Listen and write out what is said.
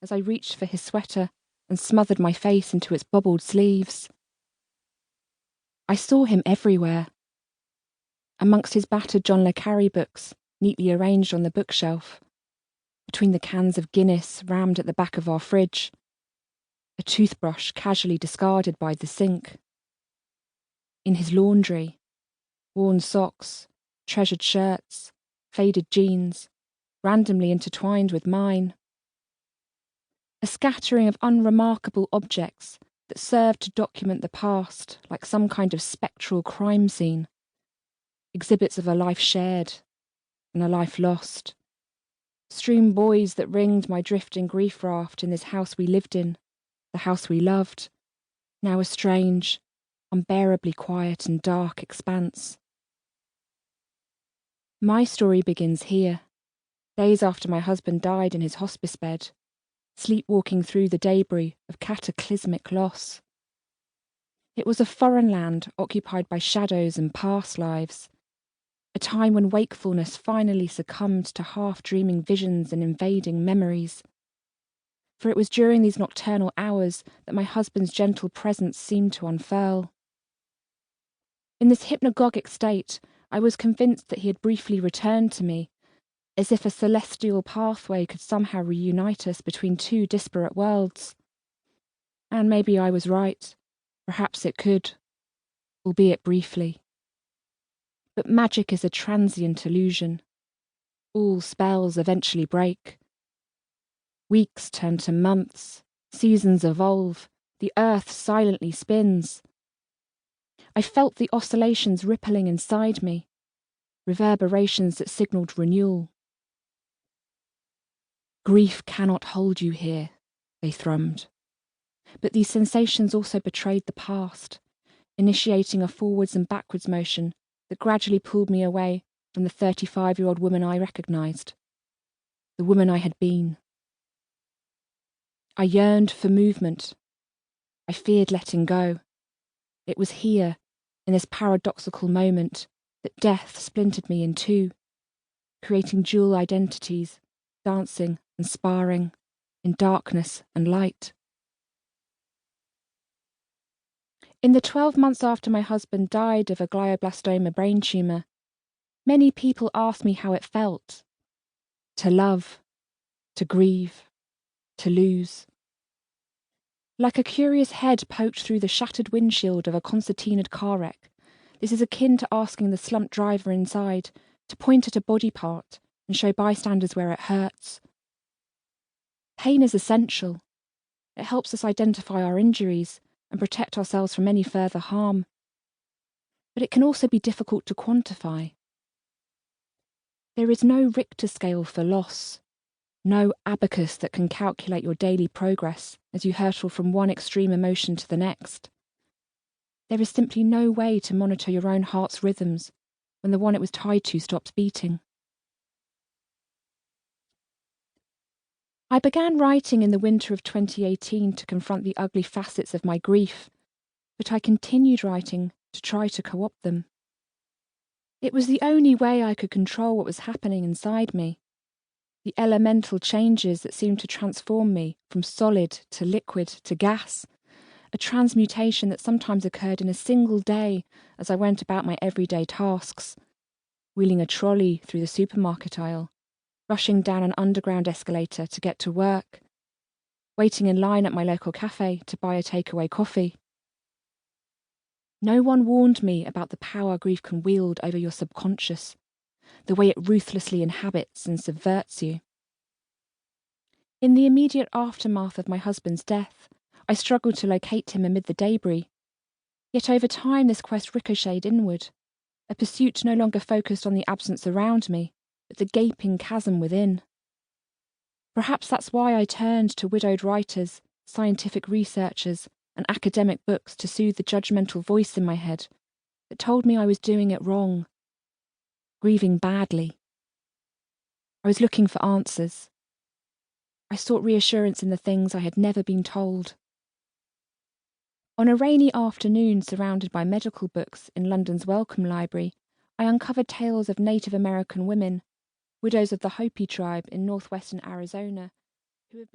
as I reached for his sweater and smothered my face into its bobbled sleeves. I saw him everywhere. Amongst his battered John le Carré books, neatly arranged on the bookshelf, between the cans of Guinness rammed at the back of our fridge, a toothbrush casually discarded by the sink. In his laundry, worn socks, treasured shirts, faded jeans, randomly intertwined with mine. A scattering of unremarkable objects that served to document the past like some kind of spectral crime scene. Exhibits of a life shared and a life lost. Strewn buoys that ringed my drifting grief raft in this house we lived in, the house we loved, now a strange, unbearably quiet and dark expanse. My story begins here, days after my husband died in his hospice bed, sleepwalking through the debris of cataclysmic loss. It was a foreign land occupied by shadows and past lives, a time when wakefulness finally succumbed to half-dreaming visions and invading memories. For it was during these nocturnal hours that my husband's gentle presence seemed to unfurl. In this hypnagogic state, I was convinced that he had briefly returned to me, as if a celestial pathway could somehow reunite us between two disparate worlds. And maybe I was right. Perhaps it could, albeit briefly. But magic is a transient illusion. All spells eventually break. Weeks turn to months, seasons evolve, the earth silently spins. I felt the oscillations rippling inside me, reverberations that signalled renewal. Grief cannot hold you here, they thrummed. But these sensations also betrayed the past, initiating a forwards and backwards motion that gradually pulled me away from the 35-year-old woman I recognised, the woman I had been. I yearned for movement. I feared letting go. It was here, in this paradoxical moment, that death splintered me in two, creating dual identities, dancing and sparring, in darkness and light. In the 12 months after my husband died of a glioblastoma brain tumour, many people asked me how it felt to love, to grieve, to lose. Like a curious head poked through the shattered windshield of a concertinaed car wreck, this is akin to asking the slumped driver inside to point at a body part and show bystanders where it hurts. Pain is essential. It helps us identify our injuries and protect ourselves from any further harm. But it can also be difficult to quantify. There is no Richter scale for loss, no abacus that can calculate your daily progress as you hurtle from one extreme emotion to the next. There is simply no way to monitor your own heart's rhythms when the one it was tied to stops beating. I began writing in the winter of 2018 to confront the ugly facets of my grief, but I continued writing to try to co-opt them. It was the only way I could control what was happening inside me, the elemental changes that seemed to transform me from solid to liquid to gas, a transmutation that sometimes occurred in a single day as I went about my everyday tasks, wheeling a trolley through the supermarket aisle, rushing down an underground escalator to get to work, waiting in line at my local cafe to buy a takeaway coffee. No one warned me about the power grief can wield over your subconscious, the way it ruthlessly inhabits and subverts you. In the immediate aftermath of my husband's death, I struggled to locate him amid the debris. Yet over time this quest ricocheted inward, a pursuit no longer focused on the absence around me, but the gaping chasm within. Perhaps that's why I turned to widowed writers, scientific researchers, and academic books to soothe the judgmental voice in my head that told me I was doing it wrong, grieving badly. I was looking for answers. I sought reassurance in the things I had never been told. On a rainy afternoon surrounded by medical books in London's Wellcome Library, I uncovered tales of Native American women, widows of the Hopi tribe in northwestern Arizona, who have been